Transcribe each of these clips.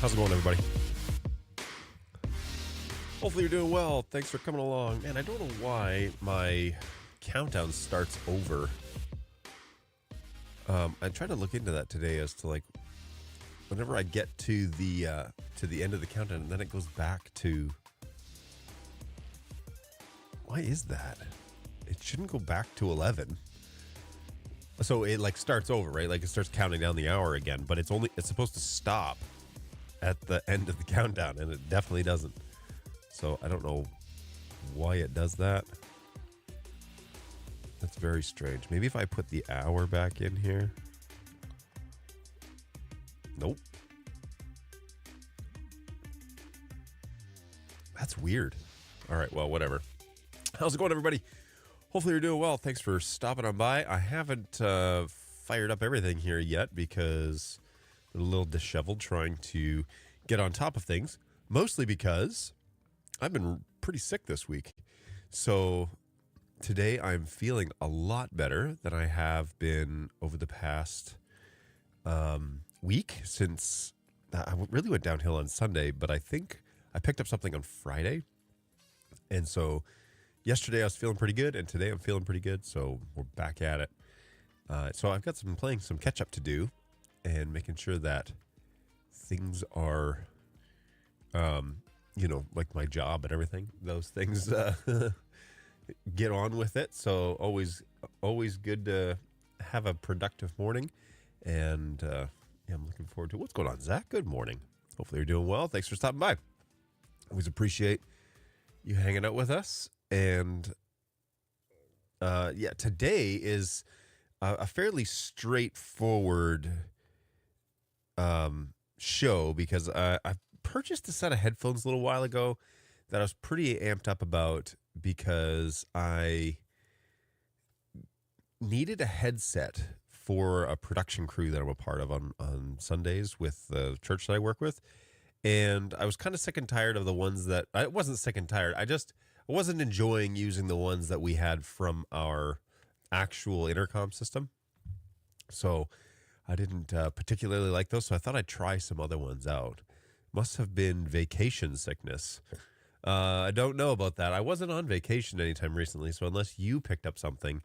How's it going, everybody? Hopefully you're doing well. Thanks for coming along. Man, I don't know why my countdown starts over. I tried to look into that today as to, like, whenever I get to the end of the countdown, and then it goes back to... Why is that? It shouldn't go back to 11. So it, like, starts over, right? Like, it starts counting down the hour again, but it's supposed to stop at the end of the countdown, and it definitely doesn't. So I don't know why it does that. That's very strange. Maybe if I put the hour back in here. Nope. That's weird. All right, well, whatever. How's it going, everybody? Hopefully you're doing well. Thanks for stopping on by. I haven't fired up everything here yet because I'm a little disheveled trying to get on top of things. Mostly because I've been pretty sick this week. So today I'm feeling a lot better than I have been over the past week since I really went downhill on Sunday, but I think I picked up something on Friday. And so yesterday I was feeling pretty good, and today I'm feeling pretty good, so we're back at it. So I've got playing some catch up to do and making sure that things are, like my job and everything, those things get on with it. So always good to have a productive morning. And I'm looking forward to what's going on. Zach, good morning. Hopefully you're doing well. Thanks for stopping by. Always appreciate you hanging out with us. And today is a fairly straightforward show because I purchased a set of headphones a little while ago that I was pretty amped up about because I needed a headset for a production crew that I'm a part of on Sundays with the church that I work with. And I was kind of sick and tired of the ones that... I wasn't sick and tired. I wasn't enjoying using the ones that we had from our actual intercom system. So I didn't particularly like those, so I thought I'd try some other ones out. Must have been vacation sickness. I don't know about that. I wasn't on vacation anytime recently, so unless you picked up something,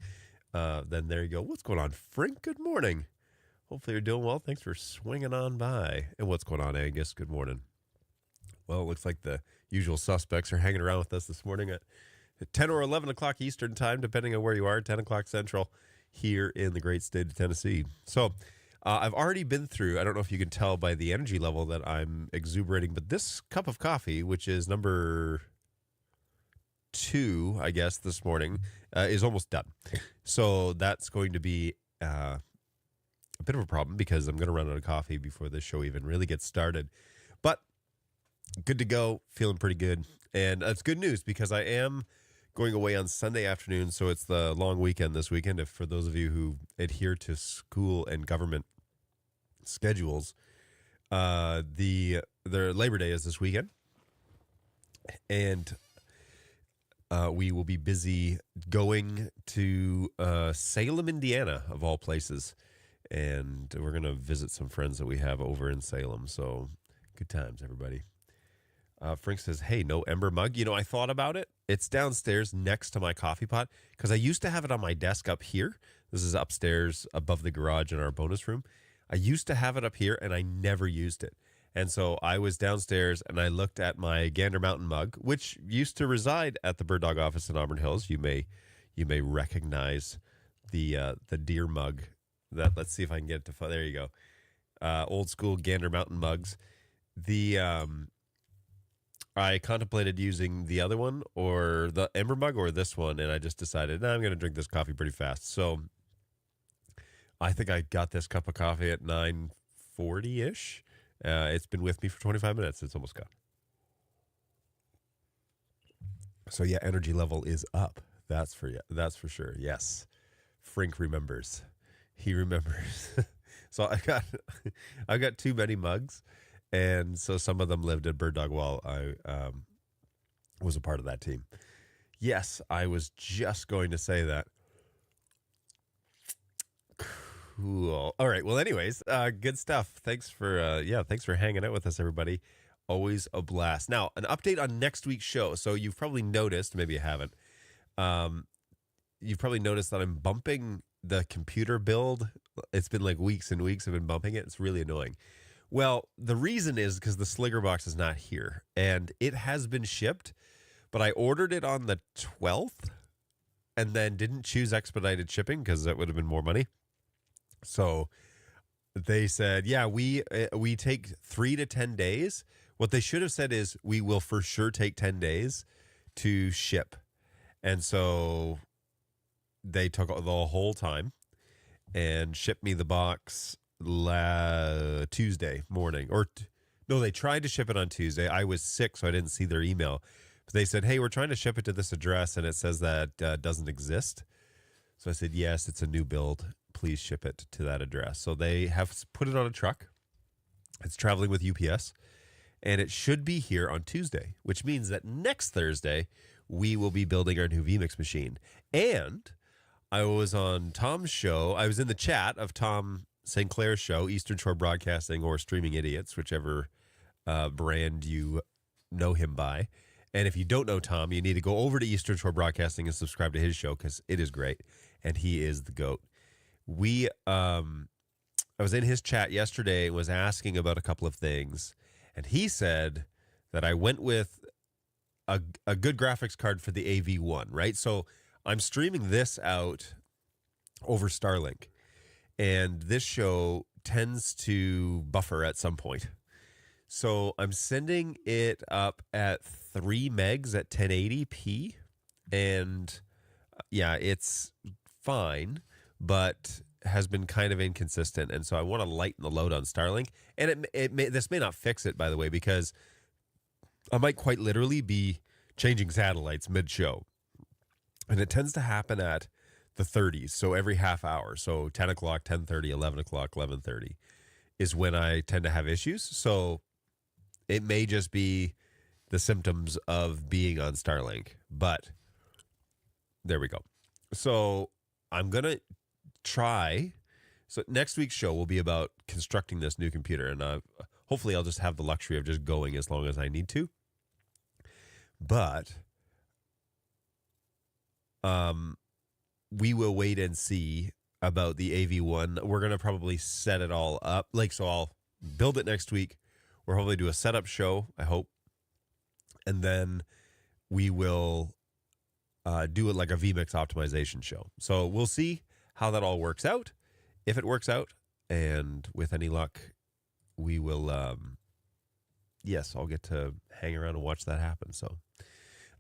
then there you go. What's going on, Frank? Good morning. Hopefully you're doing well. Thanks for swinging on by. And what's going on, Angus? Good morning. Well, it looks like the usual suspects are hanging around with us this morning at 10 or 11 o'clock Eastern time, depending on where you are, 10 o'clock Central here in the great state of Tennessee. So I've already been through, I don't know if you can tell by the energy level that I'm exuberating, but this cup of coffee, which is number 2, I guess, this morning, is almost done. So that's going to be a bit of a problem because I'm going to run out of coffee before this show even really gets started. But good to go, feeling pretty good. And it's good news because I am going away on Sunday afternoon, so it's the long weekend this weekend. If for those of you who adhere to school and government schedules, their Labor Day is this weekend. And we will be busy going to Salem, Indiana, of all places. And we're going to visit some friends that we have over in Salem. So good times, everybody. Frank says, hey, no ember mug. You know, I thought about it. It's downstairs next to my coffee pot because I used to have it on my desk up here. This is upstairs above the garage in our bonus room. I used to have it up here and I never used it. And so I was downstairs and I looked at my Gander Mountain mug, which used to reside at the Bird Dog office in Auburn Hills. You may recognize the deer mug. Let's see if I can get it to... There you go. Old school Gander Mountain mugs. I contemplated using the other one or the Ember mug or this one, and I just decided, I'm going to drink this coffee pretty fast. So I think I got this cup of coffee at 9:40-ish. It's been with me for 25 minutes. It's almost gone. So yeah, energy level is up. That's for sure. Yes. Frank remembers. He remembers. So I got too many mugs. And so some of them lived at Bird Dog while I was a part of that team. Yes, I was just going to say that. Cool. All right. Well, anyways, good stuff. Thanks for hanging out with us, everybody. Always a blast. Now, an update on next week's show. So you've probably noticed, maybe you haven't, um, you've probably noticed that I'm bumping the computer build. It's been like weeks and weeks I've been bumping it. It's really annoying. Well, the reason is because the Slinger box is not here, and it has been shipped, but I ordered it on the 12th and then didn't choose expedited shipping because that would have been more money. So they said, yeah, we take 3 to 10 days. What they should have said is we will for sure take 10 days to ship. And so they took the whole time and shipped me the box Tuesday morning. No, they tried to ship it on Tuesday. I was sick, so I didn't see their email. But they said, hey, we're trying to ship it to this address, and it says that doesn't exist. So I said, yes, it's a new build. Please ship it to that address. So they have put it on a truck. It's traveling with UPS, and it should be here on Tuesday, which means that next Thursday we will be building our new vMix machine. And I was on Tom's show. I was in the chat of Tom St. Clair's show, Eastern Shore Broadcasting or Streaming Idiots, whichever brand you know him by. And if you don't know Tom, you need to go over to Eastern Shore Broadcasting and subscribe to his show because it is great, and he is the GOAT. I was in his chat yesterday and was asking about a couple of things, and he said that I went with a good graphics card for the AV1, right? So I'm streaming this out over Starlink, and this show tends to buffer at some point. So I'm sending it up at 3 megs at 1080p, and yeah, it's fine, but has been kind of inconsistent, and so I want to lighten the load on Starlink. And this may not fix it, by the way, because I might quite literally be changing satellites mid-show, and it tends to happen at the 30s, so every half hour. So 10 o'clock, 10:30, 11 o'clock, 11:30 is when I tend to have issues. So it may just be the symptoms of being on Starlink, but there we go. So I'm going to try. So next week's show will be about constructing this new computer, and hopefully I'll just have the luxury of just going as long as I need to. But we will wait and see about the AV1. We're going to probably set it all up. So I'll build it next week. We'll probably do a setup show, I hope. And then we will do it like a vMix optimization show. So we'll see how that all works out. If it works out, and with any luck, we will, yes, I'll get to hang around and watch that happen. So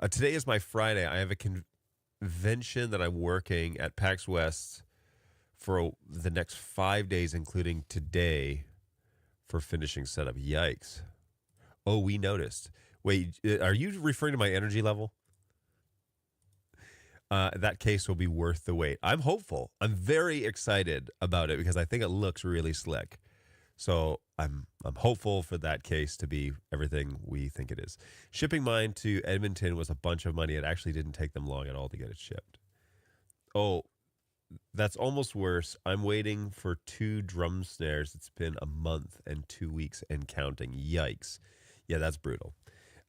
today is my Friday. I have a convention that I'm working at PAX West for the next 5 days, including today, for finishing setup. Yikes. Oh, we noticed. Wait, are you referring to my energy level? That case will be worth the wait. I'm hopeful. I'm very excited about it because I think it looks really slick. So I'm hopeful for that case to be everything we think it is. Shipping mine to Edmonton was a bunch of money. It actually didn't take them long at all to get it shipped. Oh, that's almost worse. I'm waiting for 2 drum snares. It's been a month and 2 weeks and counting. Yikes. Yeah, that's brutal.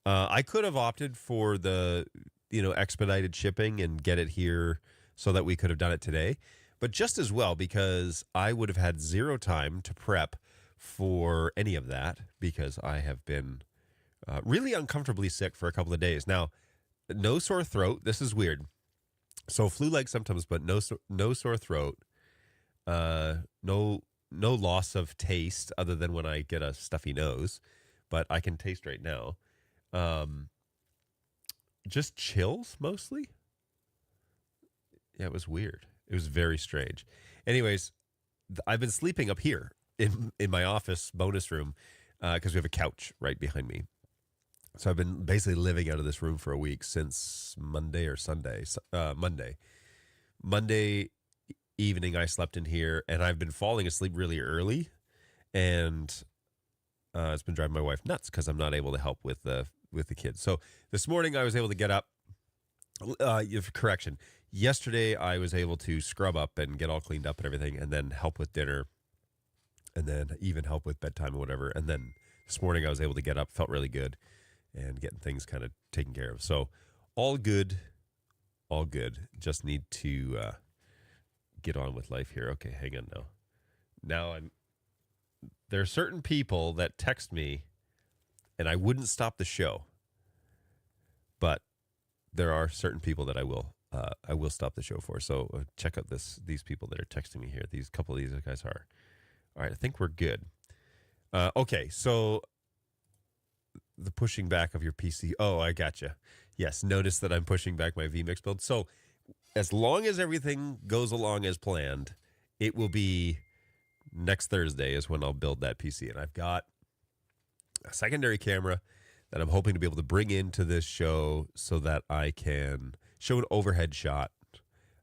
I could have opted for the expedited shipping and get it here so that we could have done it today. But just as well, because I would have had 0 time to prep for any of that because I have been really uncomfortably sick for a couple of days. Now, no sore throat. This is weird. So flu-like symptoms, but no sore throat. No loss of taste other than when I get a stuffy nose, but I can taste right now. Just chills mostly. Yeah, it was weird. It was very strange. Anyways, I've been sleeping up here in my office bonus room because we have a couch right behind me. So I've been basically living out of this room for a week since Monday or Sunday. Monday evening I slept in here, and I've been falling asleep really early, and it's been driving my wife nuts because I'm not able to help with the kids. So this morning I was able to get up. Correction. yesterday I was able to scrub up and get all cleaned up and everything, and then help with dinner, and then even help with bedtime or whatever. And then this morning I was able to get up, felt really good, and getting things kind of taken care of. So all good, all good. Just need to get on with life here. Okay, hang on now. There are certain people that text me, and I wouldn't stop the show, but there are certain people that I will stop the show for. So check out these people that are texting me here. These couple of these guys are. All right, I think we're good. Okay, so the pushing back of your PC. Oh, I gotcha. Yes, notice that I'm pushing back my vMix build. So as long as everything goes along as planned, it will be next Thursday is when I'll build that PC. And I've got a secondary camera that I'm hoping to be able to bring into this show so that I can show an overhead shot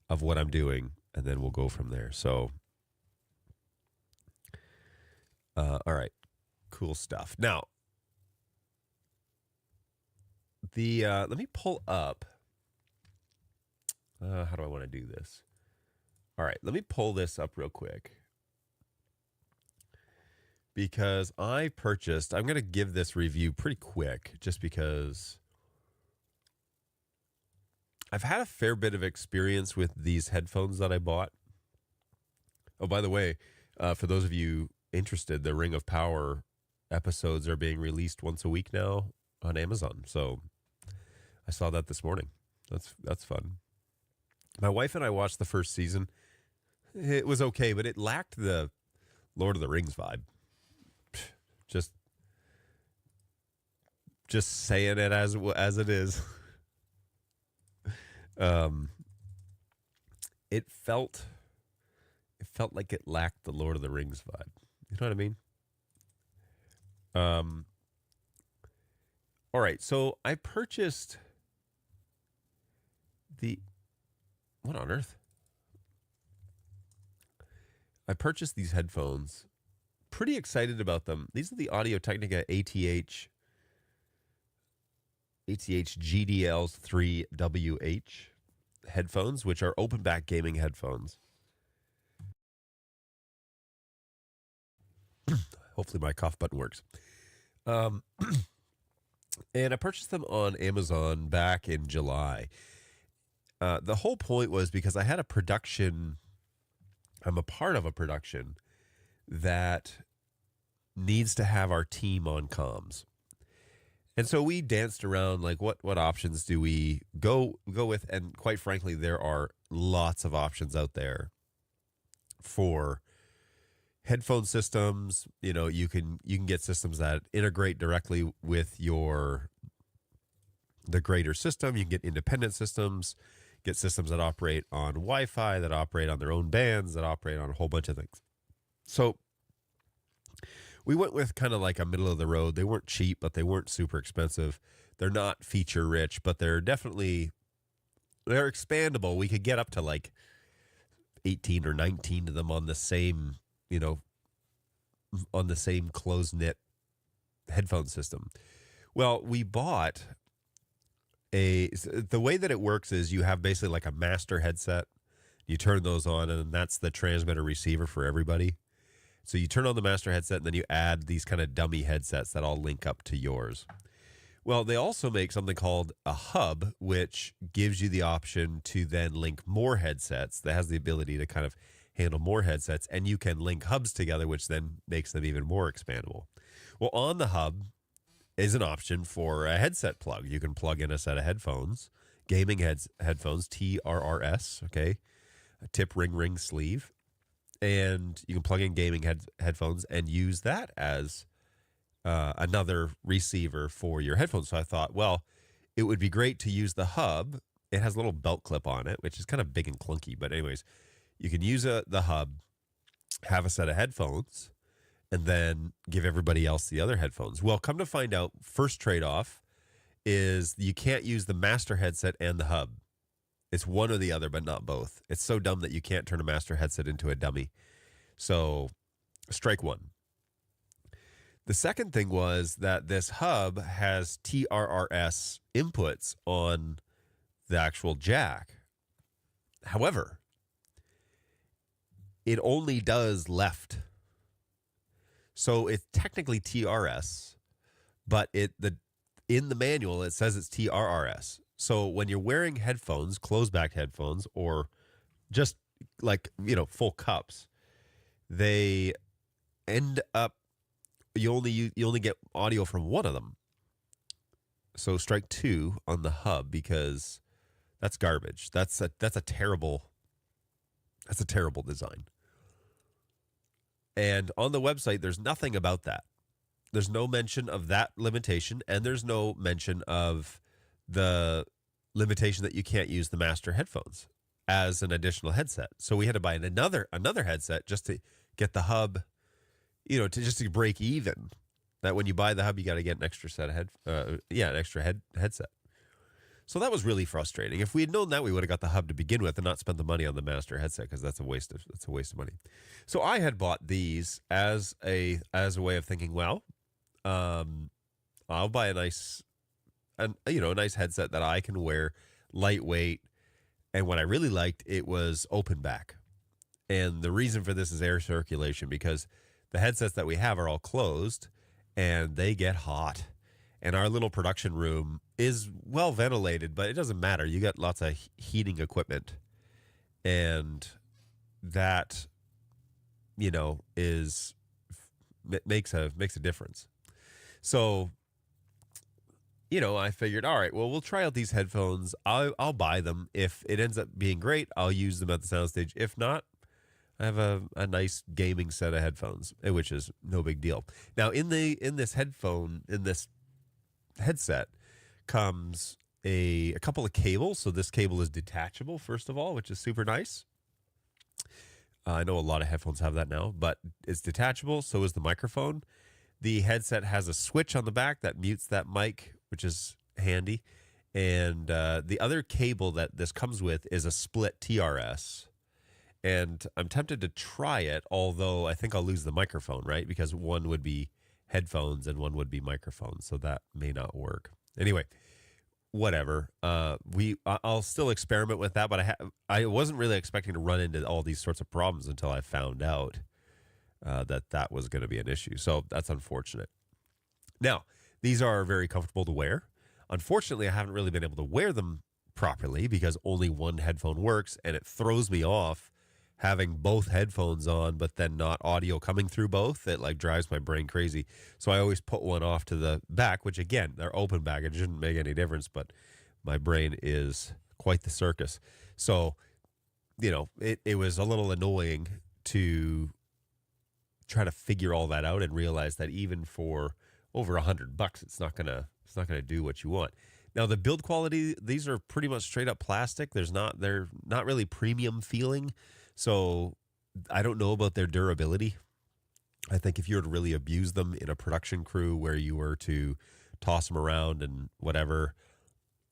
of what I'm doing, and then we'll go from there. So, all right, cool stuff. Now, let me pull up. How do I want to do this? All right, let me pull this up real quick, because I'm going to give this review pretty quick just because I've had a fair bit of experience with these headphones that I bought. Oh, by the way, for those of you interested, the Ring of Power episodes are being released once a week now on Amazon. So I saw that this morning. That's fun. My wife and I watched the first season. It was okay, but it lacked the Lord of the Rings vibe. Just saying it as it is. It felt like it lacked the Lord of the Rings vibe. You know what I mean? All right, so I purchased what on earth? I purchased these headphones. Pretty excited about them. These are the Audio-Technica ATH-GDL3WH headphones, which are open back gaming headphones. Hopefully my cough button works. And I purchased them on Amazon back in July. The whole point was because I had a production. I'm a part of a production that needs to have our team on comms. And so we danced around like what options do we go with? And quite frankly, there are lots of options out there for headphone systems. You know, you can get systems that integrate directly with the greater system. You can get independent systems, get systems that operate on Wi-Fi, that operate on their own bands, that operate on a whole bunch of things. So we went with kind of like a middle of the road. They weren't cheap, but they weren't super expensive. They're not feature rich, but they're expandable. We could get up to like 18 or 19 of them on the same, on the same close knit headphone system. Well, we bought the way that it works is you have basically like a master headset. You turn those on, and that's the transmitter receiver for everybody. So you turn on the master headset, and then you add these kind of dummy headsets that all link up to yours. Well, they also make something called a hub, which gives you the option to then link more headsets. That has the ability to kind of handle more headsets, and you can link hubs together, which then makes them even more expandable. Well, on the hub is an option for a headset plug. You can plug in a set of headphones, gaming headphones, TRRS, okay, a tip ring sleeve. And you can plug in gaming headphones and use that as another receiver for your headphones. So I thought, well, it would be great to use the hub. It has a little belt clip on it, which is kind of big and clunky. But anyways, you can use the hub, have a set of headphones, and then give everybody else the other headphones. Well, come to find out, first trade-off is you can't use the master headset and the hub. It's one or the other, but not both. It's so dumb that you can't turn a master headset into a dummy. So, strike one. The second thing was that this hub has TRRS inputs on the actual jack. However, it only does left. So it's technically TRS, but in the manual it says it's TRRS. So when you're wearing headphones, closed back headphones, or just like, full cups, they end up you only get audio from one of them. So strike 2 on the hub, because that's garbage. That's a terrible design. And on the website, there's nothing about that. There's no mention of that limitation, and there's no mention of the limitation that you can't use the master headphones as an additional headset. So we had to buy another headset just to get the hub, to break even. That when you buy the hub, you got to get an extra set of headset. So that was really frustrating. If we had known that, we would have got the hub to begin with and not spent the money on the master headset, because that's a waste of money. So I had bought these as a way of thinking, well, I'll buy a nice headset that I can wear, lightweight. And what I really liked, it was open back. And the reason for this is air circulation, because the headsets that we have are all closed and they get hot. And our little production room is well ventilated, but it doesn't matter. You got lots of heating equipment, and that, makes a difference. So, I figured, all right, well, we'll try out these headphones. I'll buy them. If it ends up being great, I'll use them at the soundstage. If not, I have a nice gaming set of headphones, which is no big deal. Now, in this headset comes a couple of cables. So this cable is detachable, first of all, which is super nice. I know a lot of headphones have that now, but it's detachable. So is the microphone. The headset has a switch on the back that mutes that mic, which is handy. And the other cable that this comes with is a split TRS. And I'm tempted to try it, although I think I'll lose the microphone, right? Because one would be headphones and one would be microphones, so that may not work. Anyway, whatever. I'll still experiment with that, but I wasn't really expecting to run into all these sorts of problems until I found out that was going to be an issue. So that's unfortunate. Now, these are very comfortable to wear. Unfortunately, I haven't really been able to wear them properly because only one headphone works, and it throws me off having both headphones on, but then not audio coming through both. It drives my brain crazy. So I always put one off to the back, which again, they're open back. It shouldn't make any difference, but my brain is quite the circus. So, it was a little annoying to try to figure all that out and realize that even for over $100, it's not gonna do what you want. Now, the build quality, these are pretty much straight up plastic. They're not really premium feeling. So I don't know about their durability. I think if you were to really abuse them in a production crew where you were to toss them around and whatever,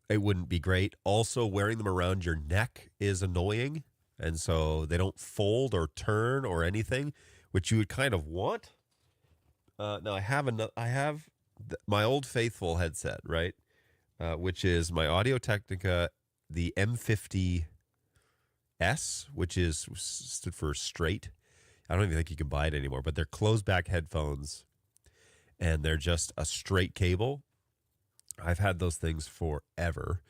it wouldn't be great. Also, wearing them around your neck is annoying. And so they don't fold or turn or anything, which you would kind of want. Now, I have my old faithful headset, right? Which is my Audio-Technica, the M50S, which stood for straight. I don't even think you can buy it anymore, but they're closed back headphones, and they're just a straight cable. I've had those things forever,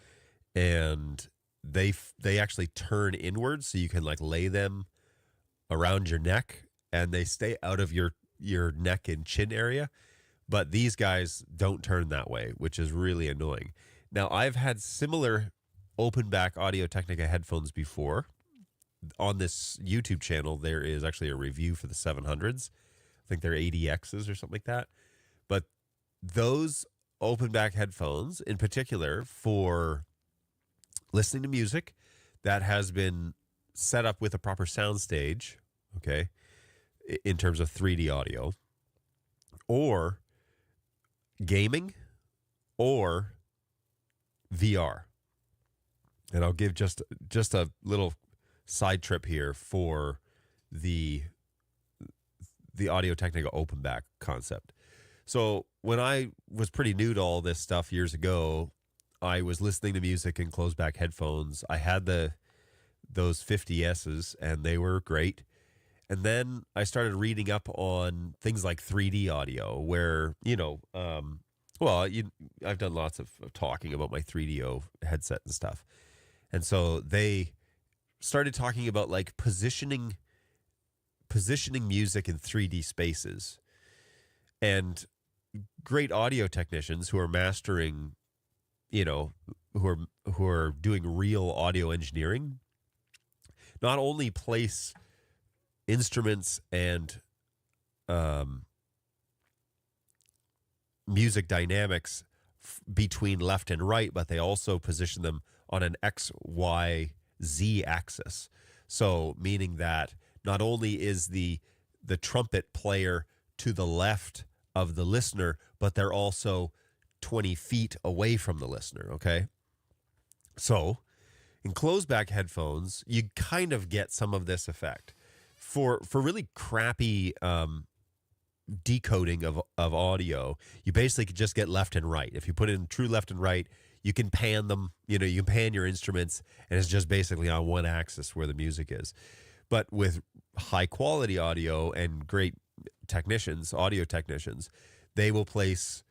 and they actually turn inwards, so you can lay them around your neck, and they stay out of your neck and chin area. But these guys don't turn that way, which is really annoying. Now, I've had similar open back Audio-Technica headphones before. On this YouTube channel, there is actually a review for the 700s. I think they're ADXs or something like that. But those open back headphones, in particular for listening to music that has been set up with a proper soundstage, okay, in terms of 3D audio, or gaming, or VR. And I'll give just a little side trip here for the Audio-Technica open back concept. So when I was pretty new to all this stuff years ago, I was listening to music in closed back headphones. I had the those 50Ss, and they were great. And then I started reading up on things like 3D audio, where, I've done lots of talking about my 3DO headset and stuff. And so they started talking about like positioning music in 3D spaces. And great audio technicians who are mastering, who are doing real audio engineering, not only place instruments and music dynamics between left and right, but they also position them on an X, Y, Z axis. So meaning that not only is the trumpet player to the left of the listener, but they're also 20 feet away from the listener, okay? So in closed-back headphones, you kind of get some of this effect. For really crappy decoding of audio, you basically just get left and right. If you put in true left and right, you can pan them, you can pan your instruments, and it's just basically on one axis where the music is. But with high-quality audio and great technicians, audio technicians, they will place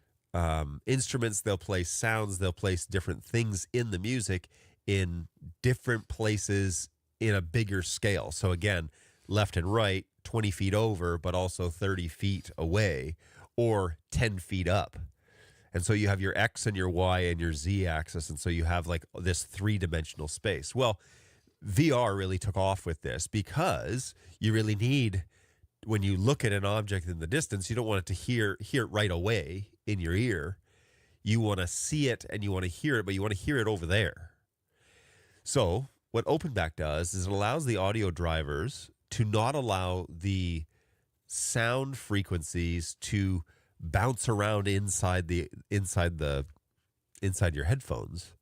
instruments, they'll place sounds, they'll place different things in the music in different places in a bigger scale. So again, left and right, 20 feet over, but also 30 feet away, or 10 feet up. And so you have your X and your Y and your Z axis, and so you have like this three-dimensional space. Well, VR really took off with this because you really need, when you look at an object in the distance, you don't want it to hear it right away in your ear. You want to see it and you want to hear it, but you want to hear it over there. So what OpenBack does is it allows the audio drivers to not allow the sound frequencies to bounce around inside your headphones.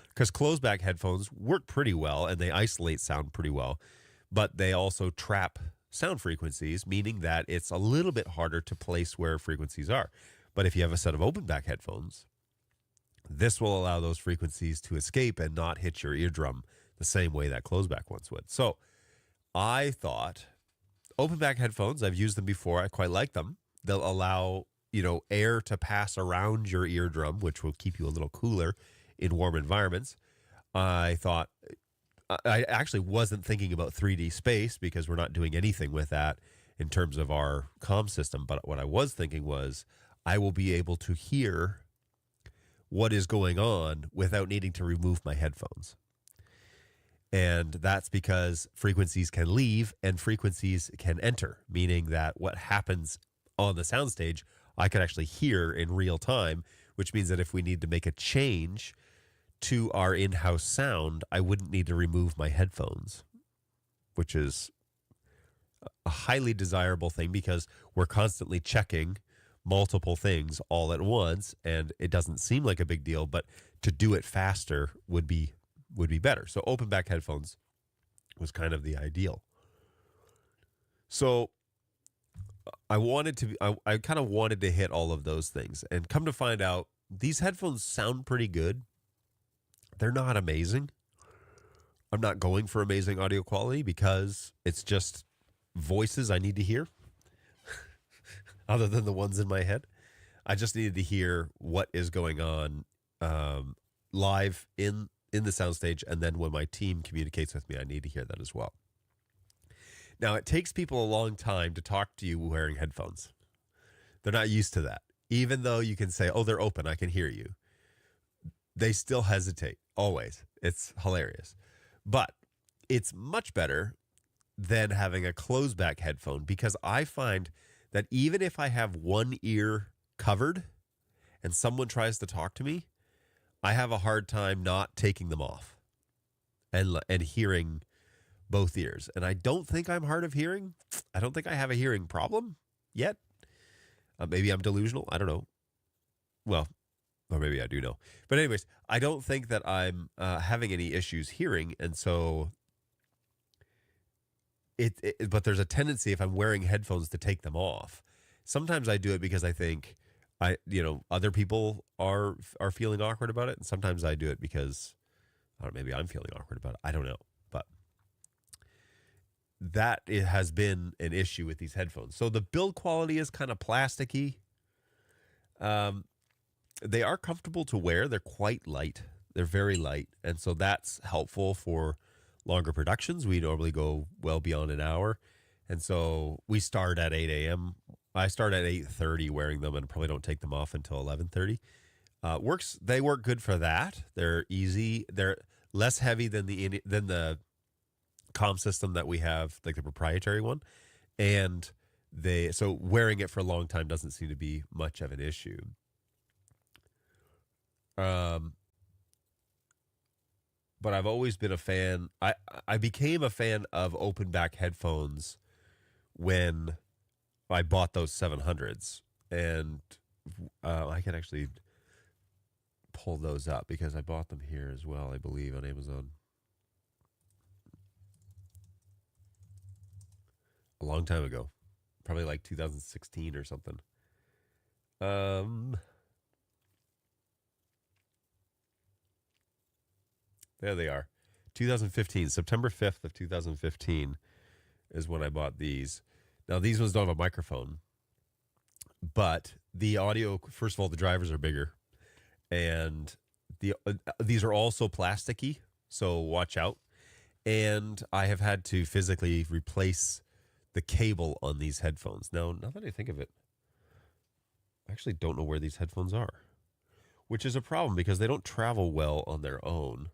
Because closed-back headphones work pretty well and they isolate sound pretty well, but they also trap sound frequencies, meaning that it's a little bit harder to place where frequencies are. But if you have a set of open-back headphones, this will allow those frequencies to escape and not hit your eardrum the same way that closed-back ones would. So I thought open-back headphones, I've used them before. I quite like them. They'll allow, air to pass around your eardrum, which will keep you a little cooler in warm environments. I thought, I actually wasn't thinking about 3D space because we're not doing anything with that in terms of our comm system. But what I was thinking was I will be able to hear what is going on without needing to remove my headphones. And that's because frequencies can leave and frequencies can enter, meaning that what happens on the soundstage, I could actually hear in real time, which means that if we need to make a change to our in-house sound, I wouldn't need to remove my headphones, which is a highly desirable thing because we're constantly checking multiple things all at once, and it doesn't seem like a big deal, but to do it faster would be better. So open back headphones was kind of the ideal. So I kind of wanted to hit all of those things, and come to find out, these headphones sound pretty good. They're not amazing. I'm not going for amazing audio quality because it's just voices I need to hear other than the ones in my head. I just needed to hear what is going on live in the soundstage, and then when my team communicates with me, I need to hear that as well. Now, it takes people a long time to talk to you wearing headphones. They're not used to that. Even though you can say, oh, they're open, I can hear you. They still hesitate, always. It's hilarious. But it's much better than having a closed back headphone, because I find that even if I have one ear covered and someone tries to talk to me, I have a hard time not taking them off and hearing both ears. And I don't think I'm hard of hearing. I don't think I have a hearing problem yet. Maybe I'm delusional. I don't know. Well, or maybe I do know. But anyways, I don't think that I'm having any issues hearing. And so but there's a tendency if I'm wearing headphones to take them off. Sometimes I do it because I think other people are feeling awkward about it. And sometimes I do it because, I don't know, maybe I'm feeling awkward about it. I don't know. But that it has been an issue with these headphones. So the build quality is kind of plasticky. They are comfortable to wear. They're quite light. They're very light. And so that's helpful for longer productions. We normally go well beyond an hour. And so we start at 8 a.m. I start at 8:30 wearing them and probably don't take them off until 11:30. They work good for that. They're easy. They're less heavy than the comm system that we have, like the proprietary one. And so wearing it for a long time doesn't seem to be much of an issue. But I've always been a fan. I became a fan of open back headphones when I bought those 700s, and I can actually pull those up because I bought them here as well, I believe, on Amazon a long time ago, probably like 2016 or something. There they are. 2015, September 5th of 2015 is when I bought these. Now, these ones don't have a microphone, but the audio, first of all, the drivers are bigger, and these are also plasticky, so watch out. And I have had to physically replace the cable on these headphones. Now that I think of it, I actually don't know where these headphones are, which is a problem because they don't travel well on their own.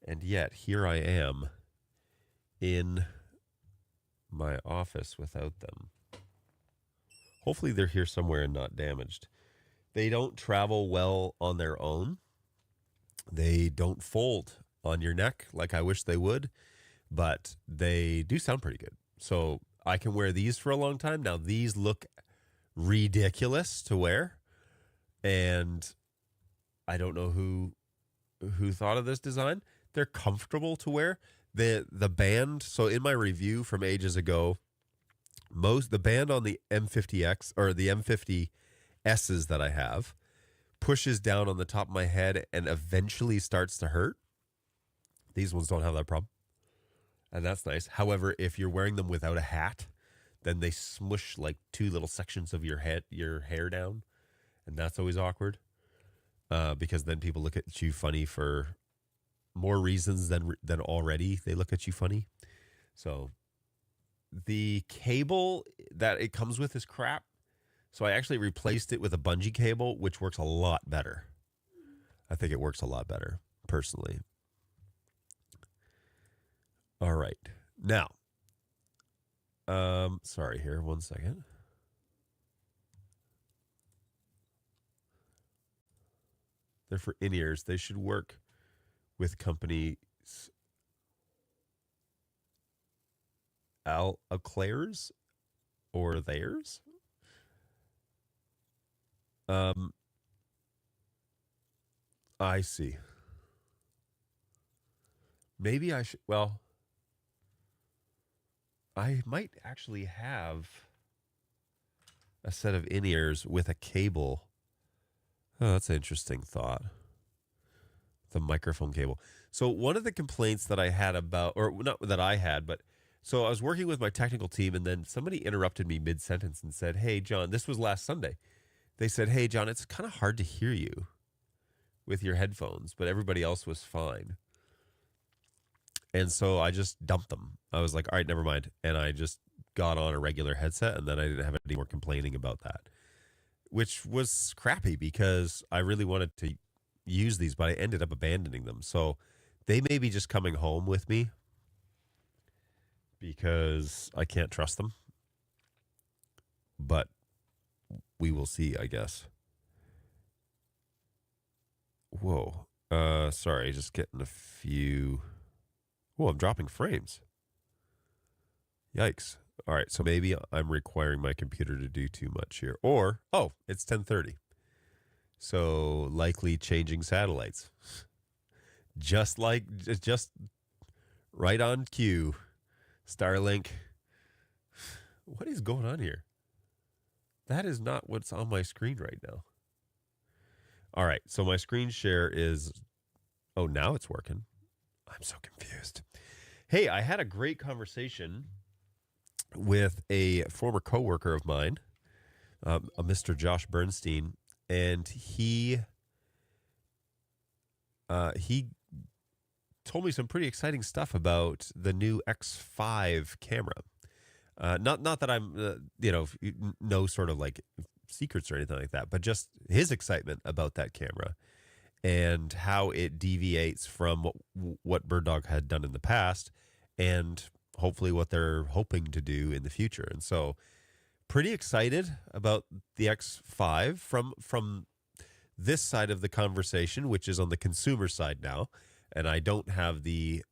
And yet, here I am in my office without them. Hopefully they're here somewhere and not damaged. They don't travel well on their own. They don't fold on your neck like I wish they would, but they do sound pretty good. So I can wear these for a long time. Now, these look ridiculous to wear, and I don't know who thought of this design. They're comfortable to wear. The band, so in my review from ages ago, the band on the M50X or the M50S's that I have pushes down on the top of my head and eventually starts to hurt. These ones don't have that problem, and that's nice. However, if you're wearing them without a hat, then they smush like two little sections of your hair down, and that's always awkward because then people look at you funny for more reasons than already they look at you funny. So the cable that it comes with is crap. So I actually replaced it with a bungee cable, which works a lot better. I think it works a lot better, personally. All right. Now, sorry here, 1 second. They're for in-ears. They should work with companies Eclairs or theirs. I see. Maybe I should, well, I might actually have a set of in-ears with a cable. Oh, that's an interesting thought. The microphone cable. So one of the complaints that I had about, or not that I had, but so I was working with my technical team, and then somebody interrupted me mid-sentence and said, "Hey, John," this was last Sunday. They said, "Hey, John, it's kind of hard to hear you with your headphones," but everybody else was fine. And so I just dumped them. I was like, all right, never mind. And I just got on a regular headset, and then I didn't have any more complaining about that, which was crappy because I really wanted to use these, but I ended up abandoning them. So they may be just coming home with me because I can't trust them. But we will see, I guess. Whoa. Sorry, just getting a few. Whoa, I'm dropping frames. Yikes. All right, so maybe I'm requiring my computer to do too much here. Or, oh, it's 10:30. So likely changing satellites. Just right on cue. Starlink. What is going on here? That is not what's on my screen right now. All right, so my screen share is, oh, now it's working. I'm so confused. Hey, I had a great conversation with a former coworker of mine, a Mr. Josh Bernstein, and he told me some pretty exciting stuff about the new X5 camera. Not that I'm no sort of like secrets or anything like that, but just his excitement about that camera and how it deviates from what Bird Dog had done in the past, and hopefully what they're hoping to do in the future. And so, pretty excited about the X5 from this side of the conversation, which is on the consumer side now, and I don't have the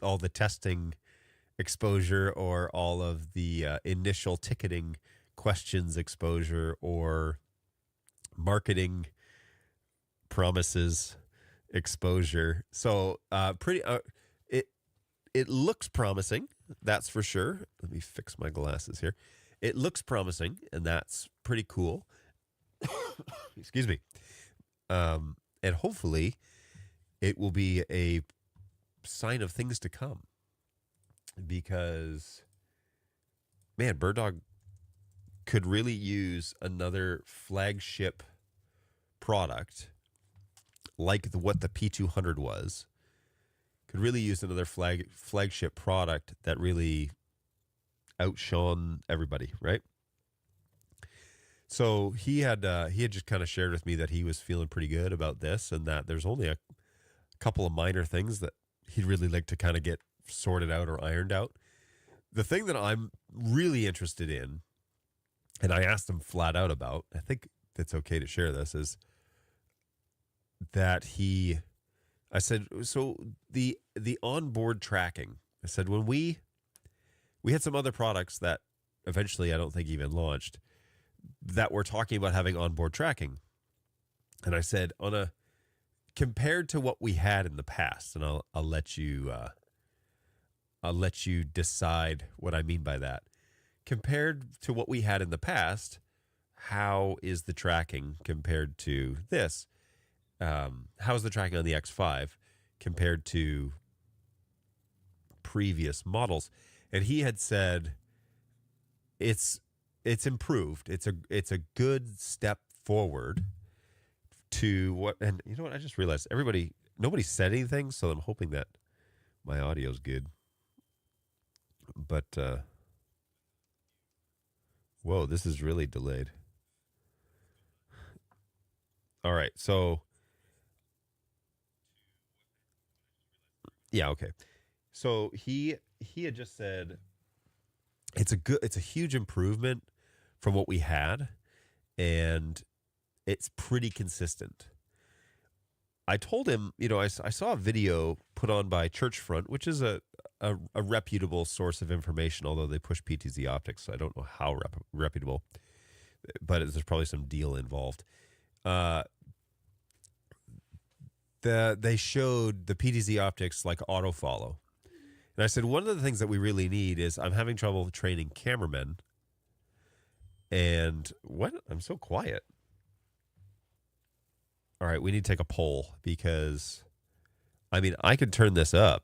all the testing exposure or all of the initial ticketing questions exposure or marketing promises exposure. So it looks promising, that's for sure. Let me fix my glasses here. It looks promising, and that's pretty cool. Excuse me. And hopefully it will be a sign of things to come, because man, Bird Dog could really use another flagship product like what the P200 was. Could really use another flagship product that really outshone everybody, right? So he had just kind of shared with me that he was feeling pretty good about this, and that there's only a couple of minor things that he'd really like to kind of get sorted out or ironed out. The thing that I'm really interested in, and I asked him flat out about, I think it's okay to share this, is that I said, so the onboard tracking, I said, when we had some other products that eventually I don't think even launched that were talking about having onboard tracking. And I said, compared to what we had in the past, and I'll let you decide what I mean by that. Compared to what we had in the past, how is the tracking compared to this? How's the tracking on the X5 compared to previous models? And he had said it's improved. It's a good step forward to what. And you know what? I just realized nobody said anything, so I'm hoping that my audio's good. But whoa, this is really delayed. All right, so yeah, okay. So he had just said it's a huge improvement from what we had, and it's pretty consistent. I told him, I saw a video put on by Churchfront, which is a reputable source of information, although they push PTZ optics, so I don't know how reputable, but there's probably some deal involved. They showed the PTZ optics like auto follow. And I said, one of the things that we really need is, I'm having trouble training cameramen. And what? I'm so quiet. All right, we need to take a poll, because I could turn this up.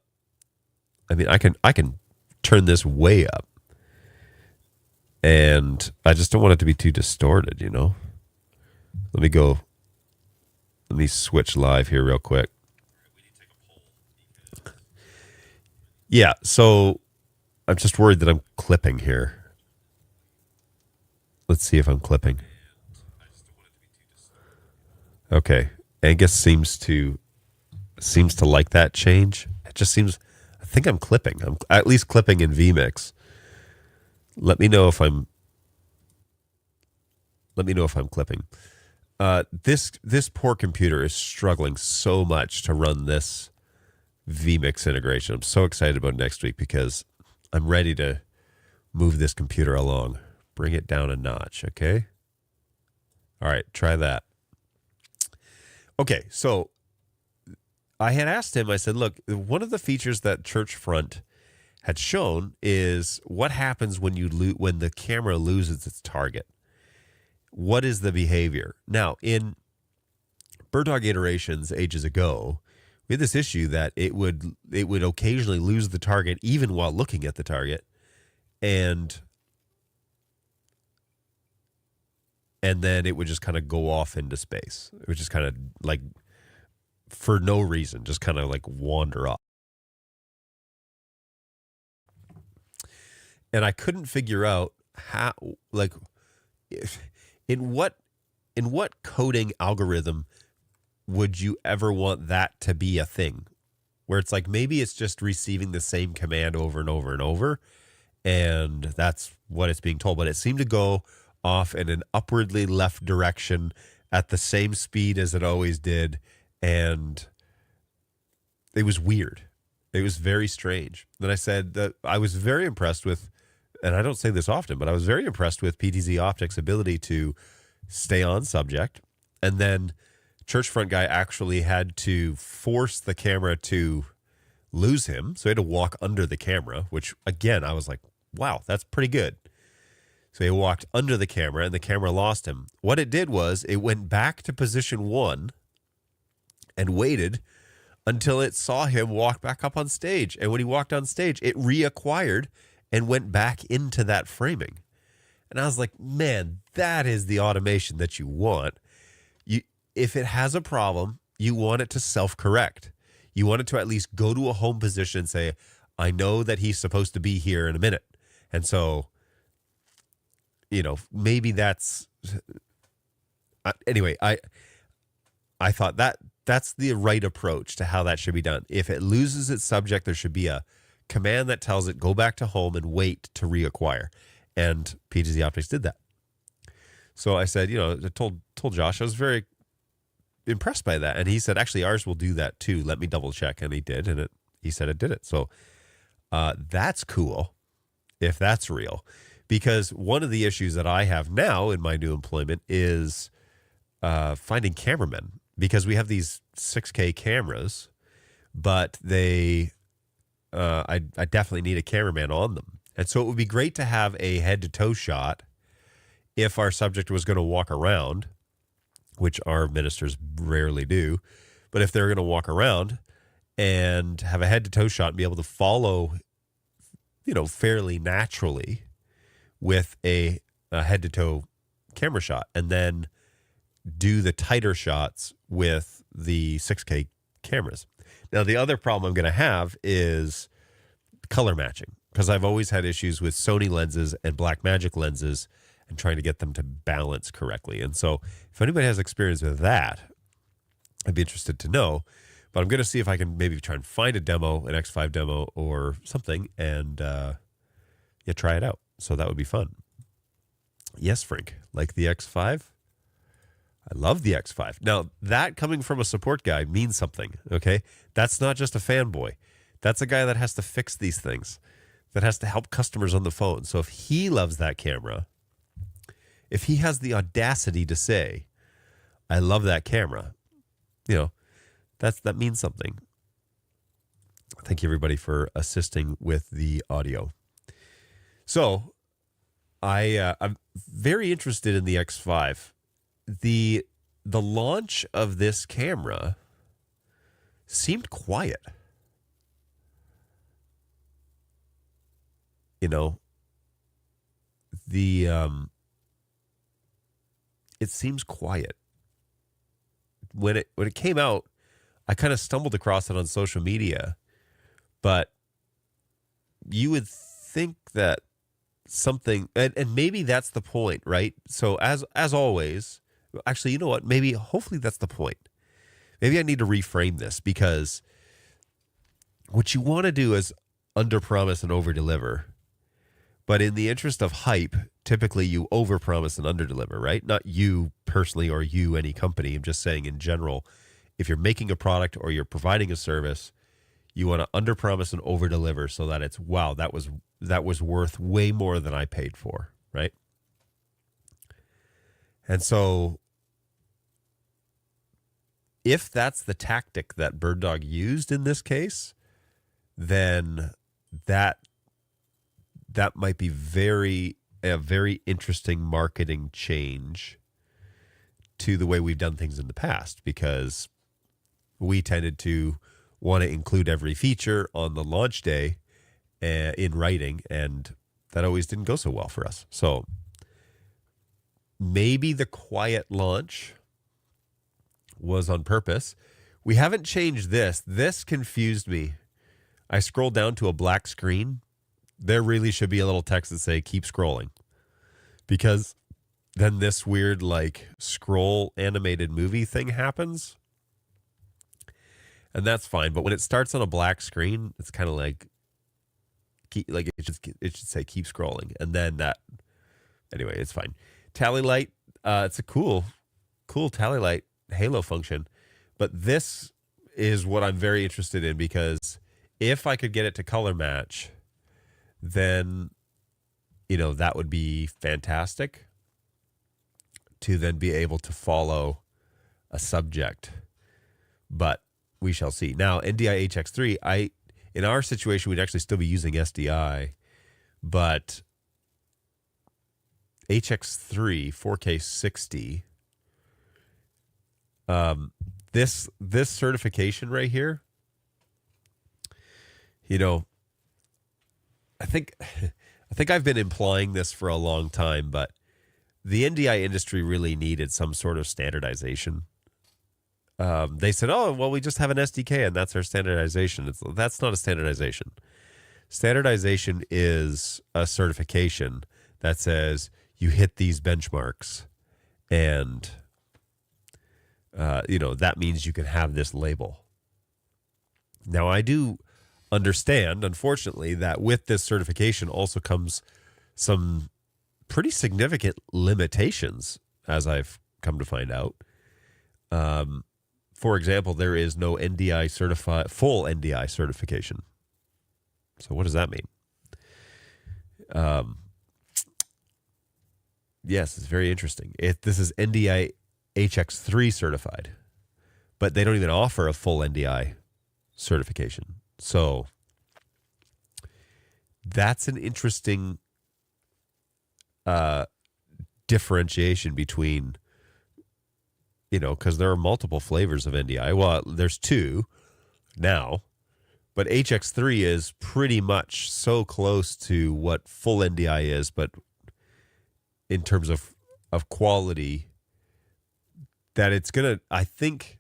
I can turn this way up. And I just don't want it to be too distorted, Let me switch live here real quick. Yeah, so I'm just worried that I'm clipping here. Let's see if I'm clipping. Okay, Angus seems to like that change. It just seems, I think I'm clipping. I'm at least clipping in vMix. Let me know if I'm clipping. This poor computer is struggling so much to run this vMix integration. I'm so excited about next week, because I'm ready to move this computer along. Bring it down a notch, okay? All right, try that. Okay, so I had asked him, I said, look, one of the features that Churchfront had shown is what happens when when the camera loses its target. What is the behavior? Now, in Bird Dog iterations ages ago, we had this issue that it would occasionally lose the target even while looking at the target, and then it would just kind of go off into space. It would just kind of like, for no reason, just kind of like wander off. And I couldn't figure out how, like, in what coding algorithm would you ever want that to be a thing? Where it's like, maybe it's just receiving the same command over and over and over, and that's what it's being told. But it seemed to go off in an upwardly left direction at the same speed as it always did, and it was weird. It was very strange. Then I said that I was very impressed with, and I don't say this often, but I was very impressed with PTZ Optics' ability to stay on subject. And then Church Front Guy actually had to force the camera to lose him. So he had to walk under the camera, which, again, I was like, wow, that's pretty good. So he walked under the camera, and the camera lost him. What it did was it went back to position 1 and waited until it saw him walk back up on stage. And when he walked on stage, it reacquired and went back into that framing. And I was like, man, that is the automation that you want. If it has a problem, you want it to self-correct. You want it to at least go to a home position and say, I know that he's supposed to be here in a minute. And so, maybe that's... Anyway, I thought that's the right approach to how that should be done. If it loses its subject, there should be a command that tells it, go back to home and wait to reacquire. And PTZ Optics did that. So I said, I told Josh, I was very impressed by that. And he said, actually, ours will do that too. Let me double check. And he did. And he said it did it. So that's cool if that's real. Because one of the issues that I have now in my new employment is finding cameramen. Because we have these 6K cameras, but I definitely need a cameraman on them. And so it would be great to have a head-to-toe shot if our subject was going to walk around, which our ministers rarely do. But if they're going to walk around and have a head-to-toe shot and be able to follow, fairly naturally with a head-to-toe camera shot, and then do the tighter shots with the 6K cameras. Now, the other problem I'm going to have is color matching, because I've always had issues with Sony lenses and Blackmagic lenses and trying to get them to balance correctly. And so if anybody has experience with that, I'd be interested to know. But I'm going to see if I can maybe try and find a demo, an X5 demo or something, and try it out. So that would be fun. Yes, Frank, like the X5? I love the X5. Now, that coming from a support guy means something, okay? That's not just a fanboy. That's a guy that has to fix these things, that has to help customers on the phone. So if he loves that camera, if he has the audacity to say, I love that camera, that means something. Thank you, everybody, for assisting with the audio. So I'm very interested in the X5. The launch of this camera seemed quiet. It seems quiet. When it came out, I kind of stumbled across it on social media, but you would think that something, and maybe that's the point, right? So as always, actually, you know what? Hopefully that's the point. Maybe I need to reframe this, because what you want to do is underpromise and overdeliver. But in the interest of hype, typically you overpromise and underdeliver, right? Not you personally or you, any company. I'm just saying in general, if you're making a product or you're providing a service, you want to underpromise and overdeliver so that it's, wow, that was worth way more than I paid for, right? And so if that's the tactic that BirdDog used in this case, then that might be a very interesting marketing change to the way we've done things in the past, because we tended to want to include every feature on the launch day in writing, and that always didn't go so well for us. So maybe the quiet launch was on purpose. We haven't changed this. This confused me. I scrolled down to a black screen. There really should be a little text that say keep scrolling, because then this weird like scroll animated movie thing happens. And that's fine. But when it starts on a black screen, it's kind of like it should say keep scrolling. And then that, anyway, it's fine. Tally light, it's a cool tally light halo function. But this is what I'm very interested in, because if I could get it to color match, then, that would be fantastic to then be able to follow a subject. But we shall see. Now, NDI HX3, in our situation, we'd actually still be using SDI, but HX3 4K 60, this certification right here, I think I've been implying this for a long time, but the NDI industry really needed some sort of standardization. They said, oh, well, we just have an SDK and that's our standardization. That's not a standardization. Standardization is a certification that says you hit these benchmarks, and, that means you can have this label. Now, I do understand, unfortunately, that with this certification also comes some pretty significant limitations, as I've come to find out. For example, there is no full NDI certification. So what does that mean? Yes, it's very interesting. This is NDI HX3 certified, but they don't even offer a full NDI certification. So that's an interesting differentiation between, because there are multiple flavors of NDI. Well, there's two now, but HX3 is pretty much so close to what full NDI is, but in terms of quality, that it's going to, I think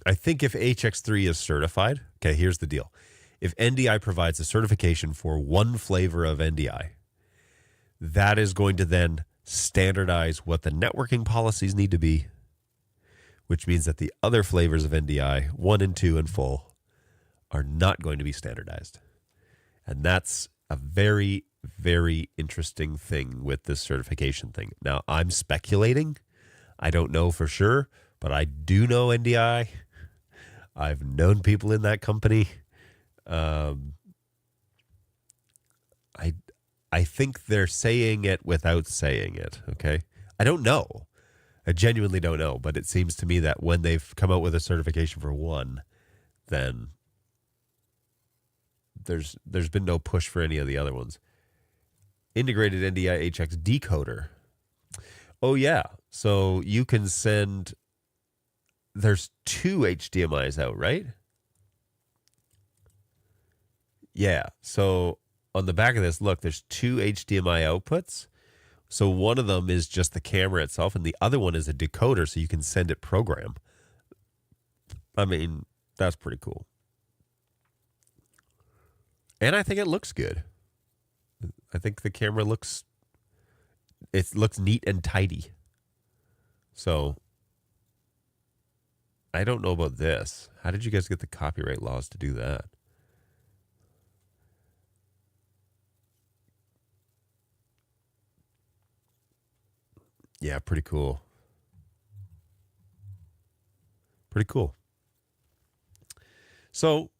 if HX3 is certified, okay, here's the deal. If NDI provides a certification for one flavor of NDI, that is going to then standardize what the networking policies need to be, which means that the other flavors of NDI, 1 and 2 and full, are not going to be standardized. And that's a very, very interesting thing with this certification thing. Now, I'm speculating. I don't know for sure, but I do know NDI. I've known people in that company. I think they're saying it without saying it, okay? I don't know. I genuinely don't know, but it seems to me that when they've come out with a certification for one, then there's been no push for any of the other ones. Integrated NDI HX decoder. Oh, yeah. So you can send... There's 2 HDMIs out, right? Yeah. So on the back of this, look, there's 2 HDMI outputs. So one of them is just the camera itself, and the other one is a decoder, so you can send it program. I mean, that's pretty cool. And I think it looks good. I think the camera looks neat and tidy. So I don't know about this. How did you guys get the copyright laws to do that? Yeah, pretty cool. Pretty cool. So,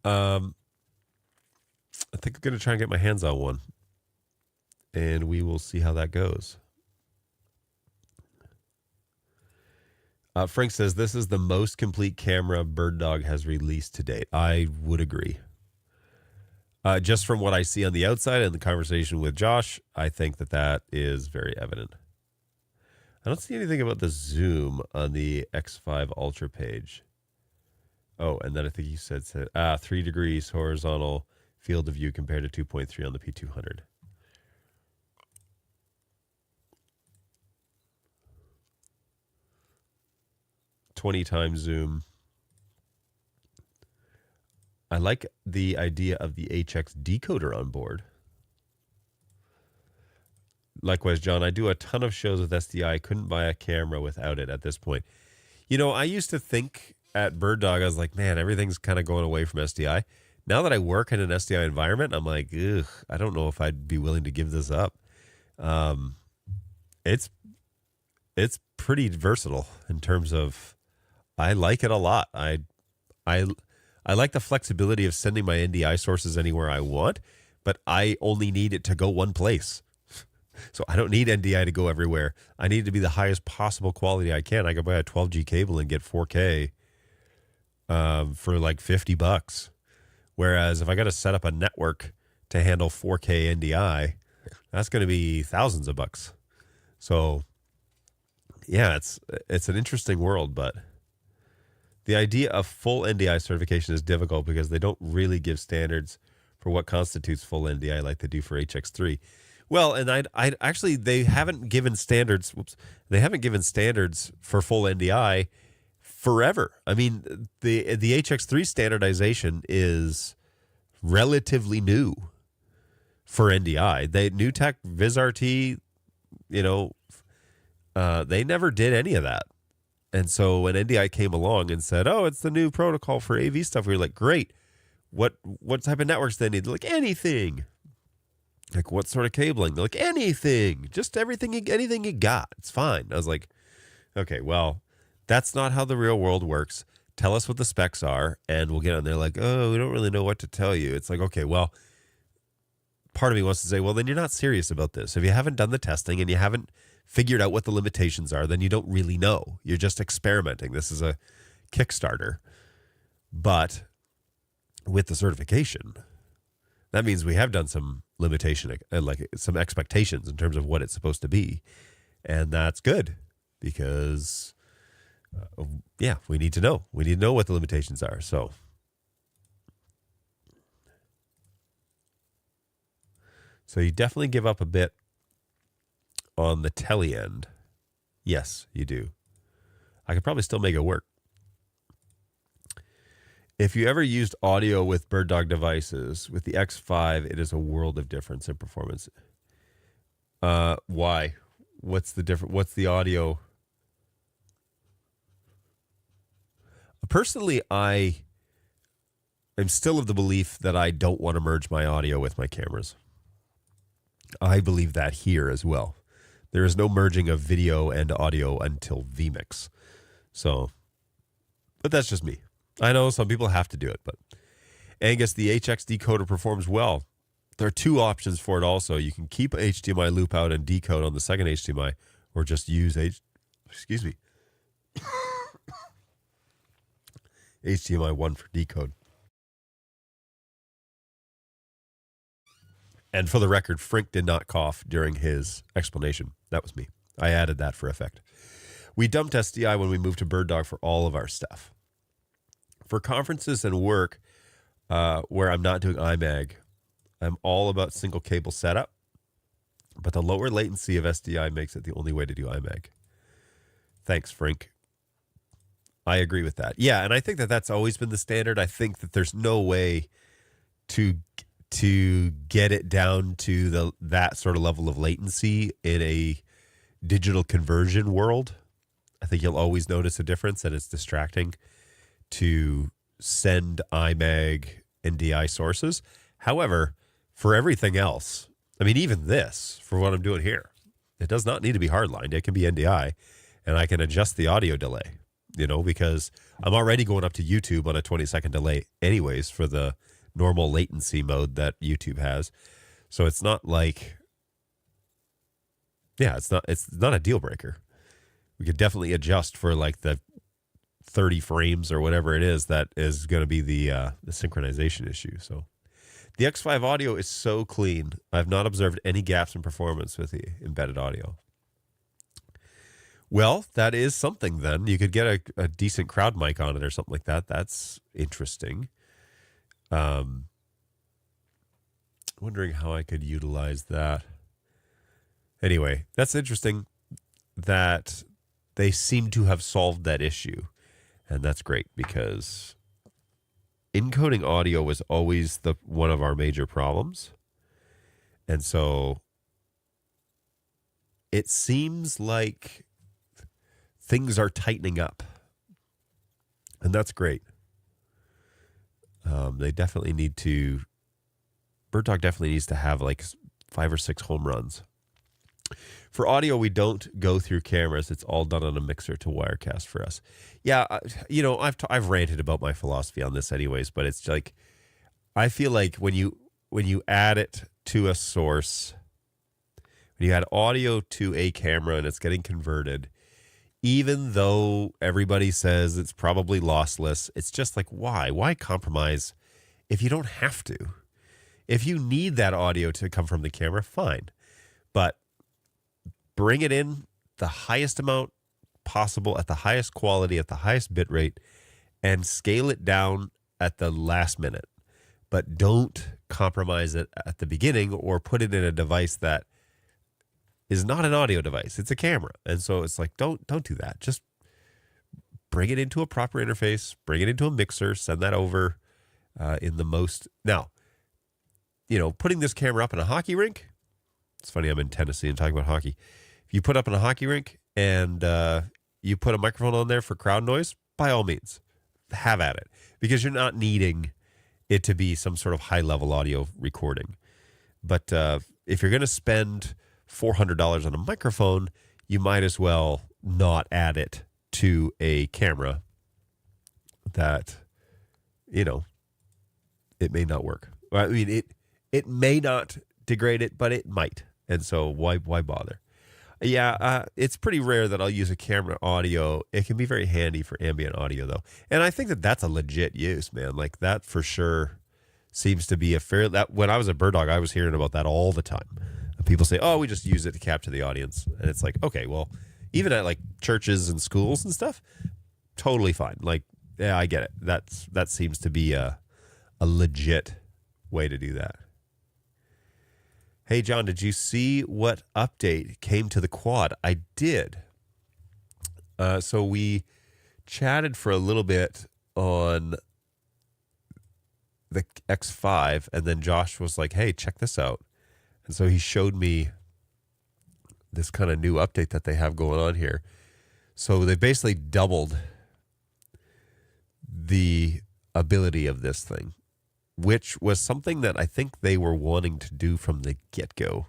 I think I'm going to try and get my hands on one, and we will see how that goes. Frank says, this is the most complete camera Bird Dog has released to date. I would agree. Just from what I see on the outside and the conversation with Josh, I think that is very evident. I don't see anything about the zoom on the X5 Ultra page. Oh, and then I think you said 3 degrees horizontal field of view compared to 2.3 on the P200. "20 times zoom." I like the idea of the HX decoder on board. Likewise, John, I do a ton of shows with SDI. Couldn't buy a camera without it at this point. You know, I used to think at Bird Dog, I was like, man, everything's kind of going away from SDI. Now that I work in an SDI environment, I'm like, ugh, I don't know if I'd be willing to give this up. It's pretty versatile in terms of, I like it a lot. I like the flexibility of sending my NDI sources anywhere I want, but I only need it to go one place. So I don't need NDI to go everywhere. I need it to be the highest possible quality I can. I could buy a 12G cable and get 4K for like $50. Whereas if I got to set up a network to handle 4K NDI, that's going to be thousands of bucks. So yeah, it's an interesting world, but the idea of full NDI certification is difficult because they don't really give standards for what constitutes full NDI like they do for HX3. Well, and I'd actually, they haven't given standards. They haven't given standards for full NDI forever. I mean, the HX3 standardization is relatively new for NDI. NewTek, VizRT, they never did any of that. And so when NDI came along and said, "Oh, it's the new protocol for AV stuff," we were like, "Great. What type of networks they need?" They're like, "Anything." Like, "What sort of cabling?" They're like, "Anything. Just anything you got. It's fine." I was like, okay, well, that's not how the real world works. Tell us what the specs are, and we'll get on there like, "Oh, we don't really know what to tell you." It's like, okay, well, part of me wants to say, well, then you're not serious about this. If you haven't done the testing and you haven't figured out what the limitations are, then you don't really know. You're just experimenting. This is a Kickstarter. But with the certification, that means we have done some limitation, like some expectations in terms of what it's supposed to be. And that's good because, we need to know. We need to know what the limitations are. So you definitely give up a bit on the tele end. Yes, you do. I could probably still make it work. If you ever used audio with Bird Dog devices, with the X5, it is a world of difference in performance. Why? What's the difference? What's the audio? Personally, I am still of the belief that I don't want to merge my audio with my cameras. I believe that here as well. There is no merging of video and audio until vMix. So, but that's just me. I know some people have to do it, but Angus, the HX decoder performs well. There are two options for it also. You can keep HDMI loop out and decode on the second HDMI, or just use HDMI 1 for decode. And for the record, Frink did not cough during his explanation. That was me. I added that for effect. We dumped SDI when we moved to Bird Dog for all of our stuff. For conferences and work where I'm not doing IMAG, I'm all about single cable setup, but the lower latency of SDI makes it the only way to do IMAG. Thanks, Frink. I agree with that. Yeah, and I think that that's always been the standard. I think that there's no way to get it down to that sort of level of latency in a digital conversion world. I think you'll always notice a difference, and it's distracting to send IMAG and DI sources. However, for everything else, I mean, even this, for what I'm doing here, it does not need to be hardlined. It can be NDI, and I can adjust the audio delay, because I'm already going up to YouTube on a 20-second delay anyways for the normal latency mode that YouTube has. So it's not like, it's not a deal breaker. We could definitely adjust for like the 30 frames or whatever it is that is going to be the synchronization issue. So the X5 audio is so clean. I've not observed any gaps in performance with the embedded audio. Well, that is something then. You could get a decent crowd mic on it or something like that. That's interesting. Wondering how I could utilize that. Anyway, that's interesting that they seem to have solved that issue. And that's great because encoding audio was always one of our major problems. And so it seems like things are tightening up. And that's great. They definitely need to... Bird Talk definitely needs to have like 5 or 6 home runs. For audio, we don't go through cameras. It's all done on a mixer to Wirecast for us. Yeah, I've ranted about my philosophy on this anyways, but it's like I feel like when you add it to a source, when you add audio to a camera and it's getting converted, even though everybody says it's probably lossless, it's just like, why? Why compromise if you don't have to? If you need that audio to come from the camera, fine. But bring it in the highest amount possible, at the highest quality, at the highest bit rate, and scale it down at the last minute. But don't compromise it at the beginning or put it in a device that is not an audio device. It's a camera. And so it's like, don't do that. Just bring it into a proper interface, bring it into a mixer, send that over in the most... Now, putting this camera up in a hockey rink, it's funny, I'm in Tennessee and talking about hockey. If you put up in a hockey rink and you put a microphone on there for crowd noise, by all means, have at it. Because you're not needing it to be some sort of high-level audio recording. But if you're going to spend $400 on a microphone, you might as well not add it to a camera that, it may not work. I mean, it may not degrade it, but it might. And so why bother? Yeah, it's pretty rare that I'll use a camera audio. It can be very handy for ambient audio, though. And I think that that's a legit use, man. Like, that for sure seems to be when I was a Bird Dog, I was hearing about that all the time. People say, oh, we just use it to capture the audience. And it's like, okay, well, even at like churches and schools and stuff, totally fine. Like, yeah, I get it. That seems to be a legit way to do that. Hey, John, did you see what update came to the quad? I did. So we chatted for a little bit on the X5, and then Josh was like, hey, check this out. And so he showed me this kind of new update that they have going on here. So they basically doubled the ability of this thing, which was something that I think they were wanting to do from the get-go.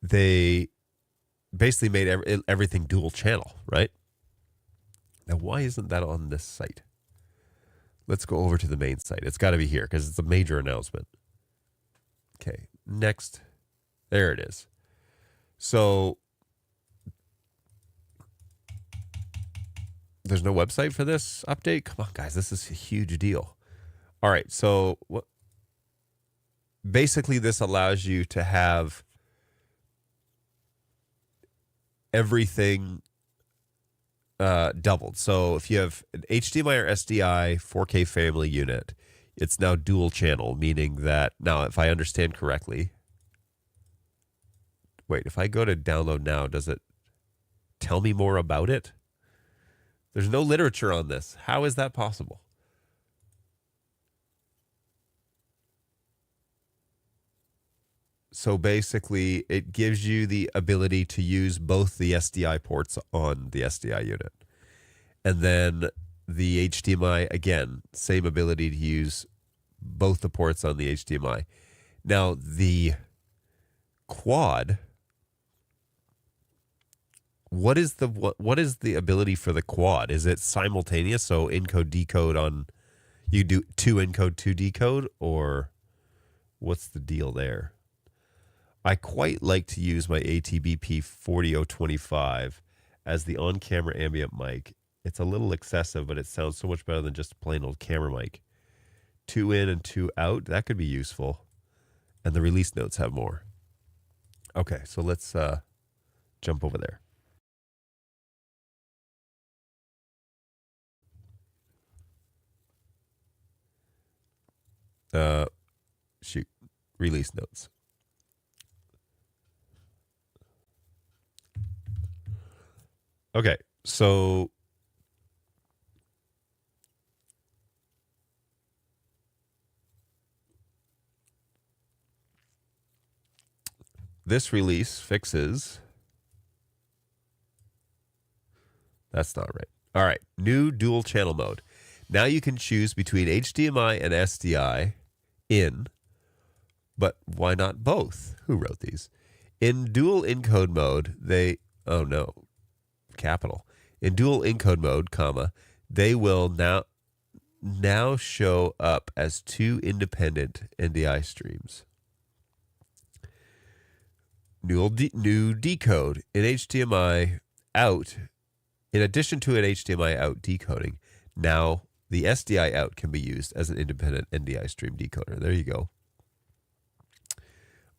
They basically made everything dual channel, right? Now, why isn't that on this site? Let's go over to the main site. It's got to be here because it's a major announcement. Okay, next. There it is. So there's no website for this update? Come on, guys. This is a huge deal. All right, so basically this allows you to have everything doubled. So if you have an HDMI or SDI 4K family unit, it's now dual channel, meaning that now, if I understand correctly, wait, if I go to download now, does it tell me more about it? There's no literature on this. How is that possible? So basically, it gives you the ability to use both the SDI ports on the SDI unit. And then the HDMI, again, same ability to use both the ports on the HDMI. Now, the quad, what is the ability for the quad? Is it simultaneous? So encode, decode on, you do 2 encode, 2 decode, or what's the deal there? I quite like to use my ATBP 40025 as the on-camera ambient mic. It's a little excessive, but it sounds so much better than just a plain old camera mic. 2 in and 2 out, that could be useful. And the release notes have more. Okay, so let's jump over there. shoot, release notes. Okay, so this release fixes. That's not right. All right, new dual channel mode. Now you can choose between HDMI and SDI in, but why not both? Who wrote these? In dual encode mode, oh no, capital. In dual encode mode, comma, they will now show up as two independent NDI streams. New decode in HDMI out. In addition to an HDMI out decoding, now the SDI out can be used as an independent NDI stream decoder. There you go.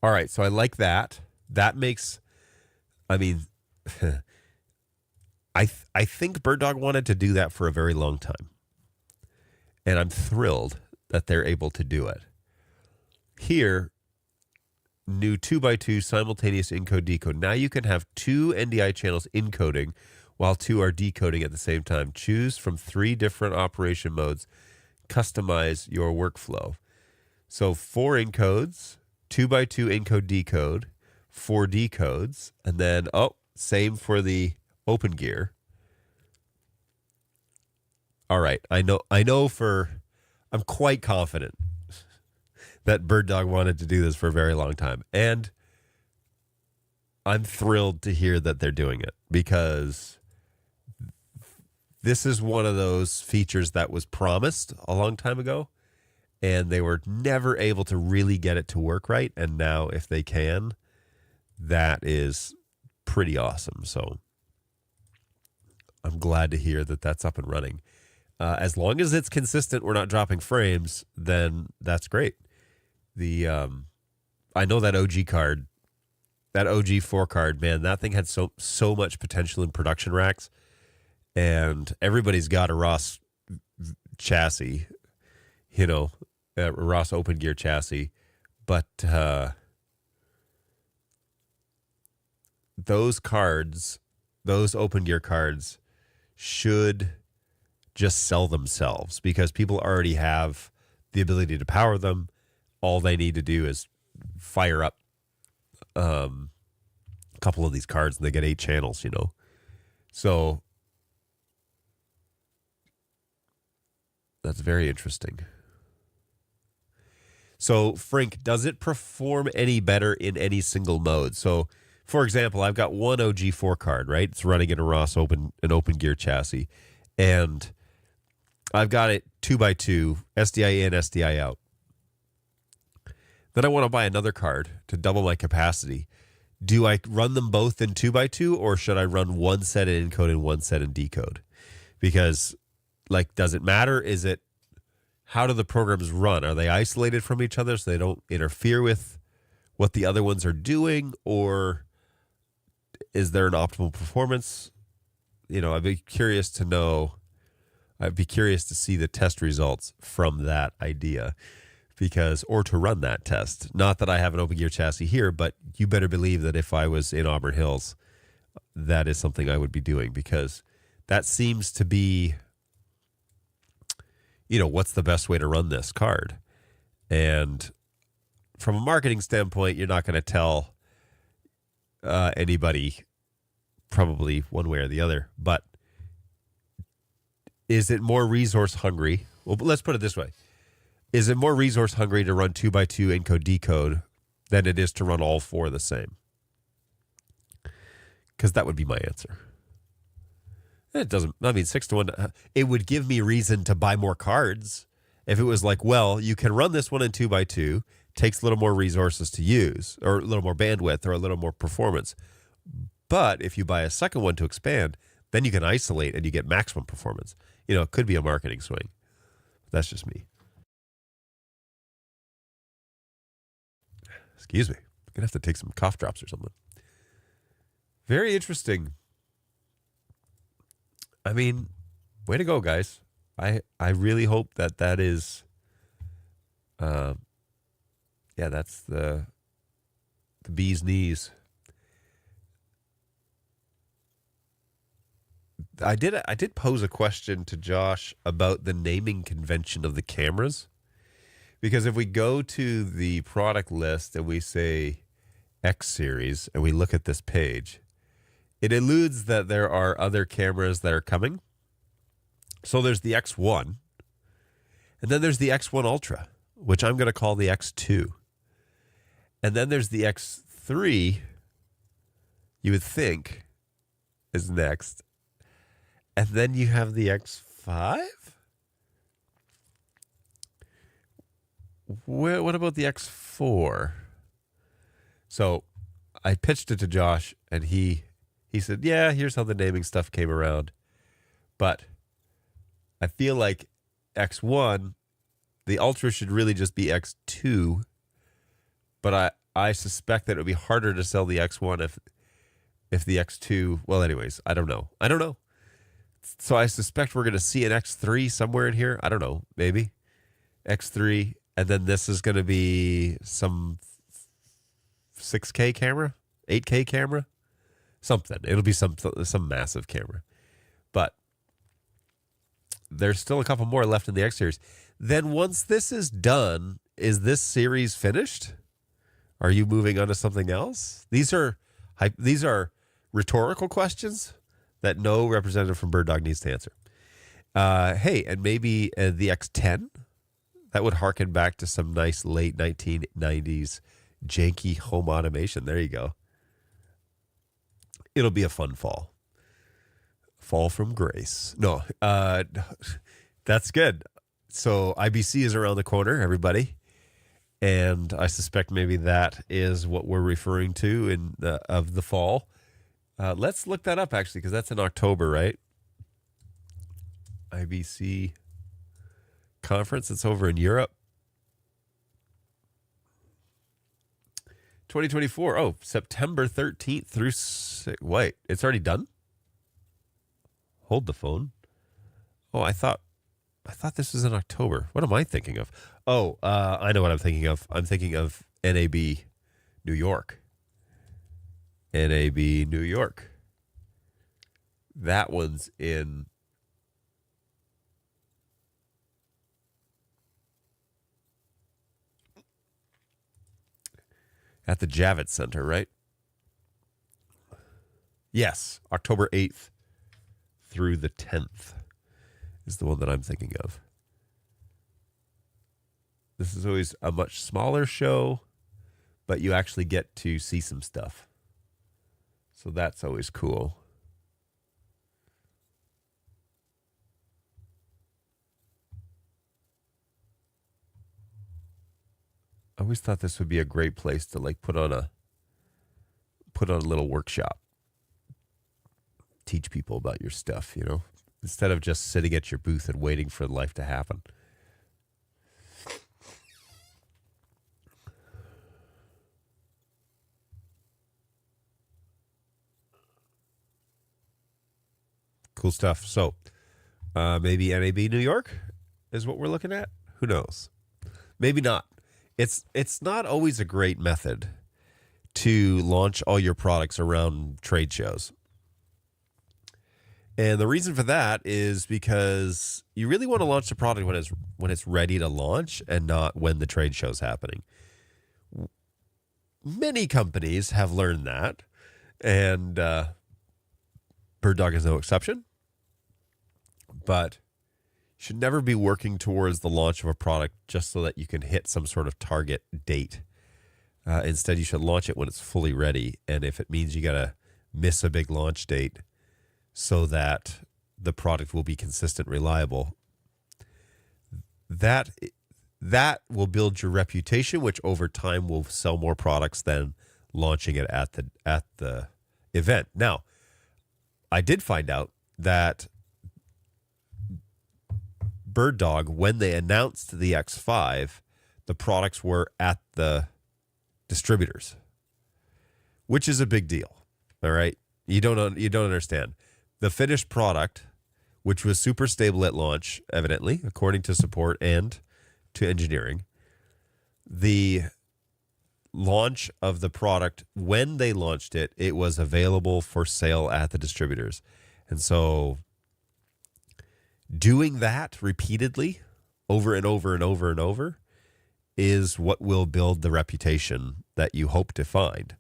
All right, so I like that. That makes, I mean, I think BirdDog wanted to do that for a very long time. And I'm thrilled that they're able to do it. Here, new 2x2 simultaneous encode decode. Now you can have two NDI channels encoding while two are decoding at the same time. Choose from 3 different operation modes. Customize your workflow. So 4 encodes, 2x2 encode decode, 4 decodes, and then, same for the open gear. All right, I'm quite confident that BirdDog wanted to do this for a very long time. And I'm thrilled to hear that they're doing it, because this is one of those features that was promised a long time ago, and they were never able to really get it to work right. And now if they can, that is pretty awesome. So I'm glad to hear that that's up and running. As long as it's consistent, we're not dropping frames, then that's great. I know that OG card, that OG4 card, man, that thing had so much potential in production racks, and everybody's got a Ross chassis, a Ross open gear chassis, but those cards, those open gear cards, should just sell themselves, because people already have the ability to power them. All they need to do is fire up a couple of these cards and they get 8 channels, So that's very interesting. So, Frink, does it perform any better in any single mode? So, for example, I've got one OG4 card, right? It's running in a Ross open gear chassis, and I've got it 2x2, SDI in, SDI out. Then I want to buy another card to double my capacity. Do I run them both in 2x2, or should I run one set in encode and one set in decode? Because, does it matter? How do the programs run? Are they isolated from each other so they don't interfere with what the other ones are doing? Or is there an optimal performance? I'd be curious to know. I'd be curious to see the test results from that idea, or to run that test. Not that I have an open gear chassis here, but you better believe that if I was in Auburn Hills, that is something I would be doing, because that seems to be, what's the best way to run this card? And from a marketing standpoint, you're not going to tell anybody probably one way or the other, but is it more resource hungry? Well, let's put it this way. Is it more resource hungry to run 2x2 encode decode than it is to run all 4 the same? Because that would be my answer. It doesn't, 6-1, it would give me reason to buy more cards if it was you can run this one in 2x2, takes a little more resources to use, or a little more bandwidth, or a little more performance. But if you buy a second one to expand, then you can isolate and you get maximum performance. It could be a marketing swing. That's just me. Excuse me. I'm going to have to take some cough drops or something. Very interesting. Way to go, guys. I really hope that is Yeah, that's the bee's knees. I did pose a question to Josh about the naming convention of the cameras, because if we go to the product list and we say X series and we look at this page, it alludes that there are other cameras that are coming. So there's the X1, and then there's the X1 Ultra, which I'm going to call the X2. And then there's the X3, you would think, is next. And then you have the X5? What about the X4? So I pitched it to Josh, and he said, yeah, here's how the naming stuff came around. But I feel like X1, the Ultra should really just be X2. But I suspect that it would be harder to sell the X1 if the X2, well, anyways, I don't know. So I suspect we're going to see an X3 somewhere in here. I don't know, maybe. X3, and then this is going to be some 6K camera, 8K camera, something. It'll be some massive camera. But there's still a couple more left in the X series. Then once this is done, is this series finished? Are you moving on to something else? These are rhetorical questions that no representative from Bird Dog needs to answer. Hey, and maybe the X10? That would harken back to some nice late 1990s janky home automation. There you go. It'll be a fun fall. Fall from grace. No, that's good. So IBC is around the corner, everybody. And I suspect maybe that is what we're referring to of the fall. Let's look that up, actually, because that's in October, right? IBC conference. It's over in Europe. 2024. Oh, September 13th through... Wait, it's already done? Hold the phone. Oh, I thought this was in October. What am I thinking of? Oh, I know what I'm thinking of. I'm thinking of NAB New York. NAB New York. That one's in... at the Javits Center, right? Yes, October 8th through the 10th is the one that I'm thinking of. This is always a much smaller show, but you actually get to see some stuff. So that's always cool. I always thought this would be a great place to like put on a little workshop. Teach people about your stuff, instead of just sitting at your booth and waiting for life to happen. Cool stuff. So maybe NAB New York is what we're looking at. Who knows? Maybe not. It's not always a great method to launch all your products around trade shows. And the reason for that is because you really want to launch the product when it's ready to launch and not when the trade show's happening. Many companies have learned that, and Bird Dog is no exception. But you should never be working towards the launch of a product just so that you can hit some sort of target date. Instead, you should launch it when it's fully ready. And if it means you got to miss a big launch date so that the product will be consistent, reliable, that will build your reputation, which over time will sell more products than launching it at the event. Now, I did find out that Bird Dog, when they announced the X5, the products were at the distributors, which is a big deal. All right, you don't understand. The finished product, which was super stable at launch, evidently, according to support and to engineering, the launch of the product, when they launched it, it was available for sale at the distributors. And so doing that repeatedly over and over and over and over is what will build the reputation that you hope to find.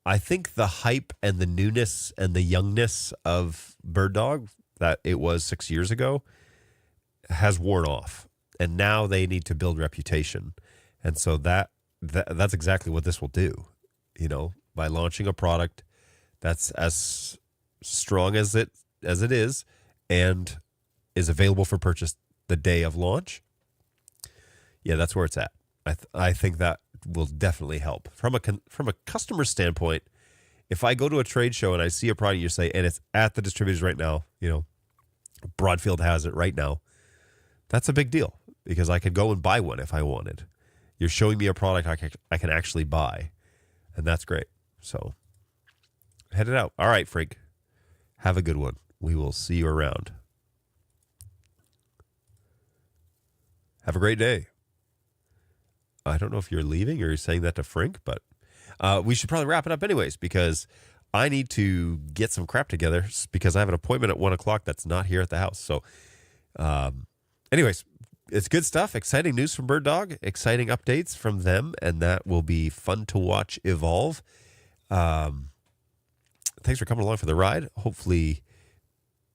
I think the hype and the newness and the youngness of Bird Dog that it was 6 years ago has worn off. And now they need to build reputation. And so that's exactly what this will do, by launching a product that's as strong as it is and is available for purchase the day of launch. Yeah, that's where it's at. I think that will definitely help from a customer standpoint. If I go to a trade show and I see a product, you say, and it's at the distributors right now, Broadfield has it right now. That's a big deal because I could go and buy one if I wanted. You're showing me a product I can actually buy, and that's great. So head it out. All right, Frank. Have a good one. We will see you around. Have a great day. I don't know if you're leaving or you're saying that to Frank, but we should probably wrap it up anyways because I need to get some crap together because I have an appointment at 1 o'clock that's not here at the house. So anyways, it's good stuff. Exciting news from Bird Dog. Exciting updates from them, and that will be fun to watch evolve. Thanks for coming along for the ride. Hopefully,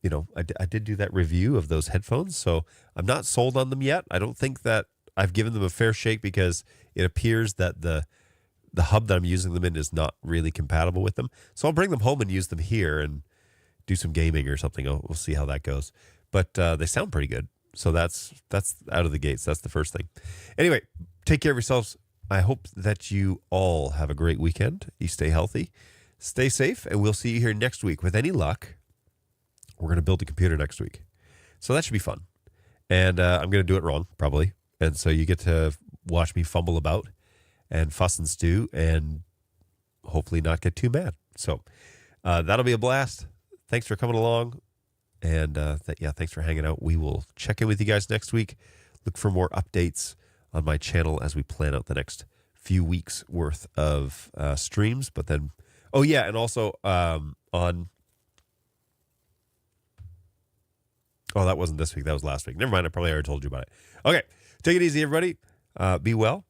I did do that review of those headphones, so I'm not sold on them yet. I don't think that I've given them a fair shake because it appears that the hub that I'm using them in is not really compatible with them. So I'll bring them home and use them here and do some gaming or something. We'll see how that goes. But they sound pretty good. So that's out of the gates. That's the first thing. Anyway, take care of yourselves. I hope that you all have a great weekend. You stay healthy, stay safe, and we'll see you here next week. With any luck, we're going to build a computer next week. So that should be fun. And I'm going to do it wrong, probably. And so you get to watch me fumble about and fuss and stew and hopefully not get too mad. So that'll be a blast. Thanks for coming along. And thanks for hanging out. We will check in with you guys next week. Look for more updates on my channel as we plan out the next few weeks worth of streams. But then, and also that wasn't this week. That was last week. Never mind. I probably already told you about it. Okay. Take it easy, everybody. Be well.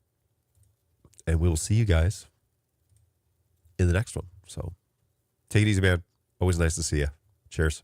And we will see you guys in the next one. So take it easy, man. Always nice to see you. Cheers.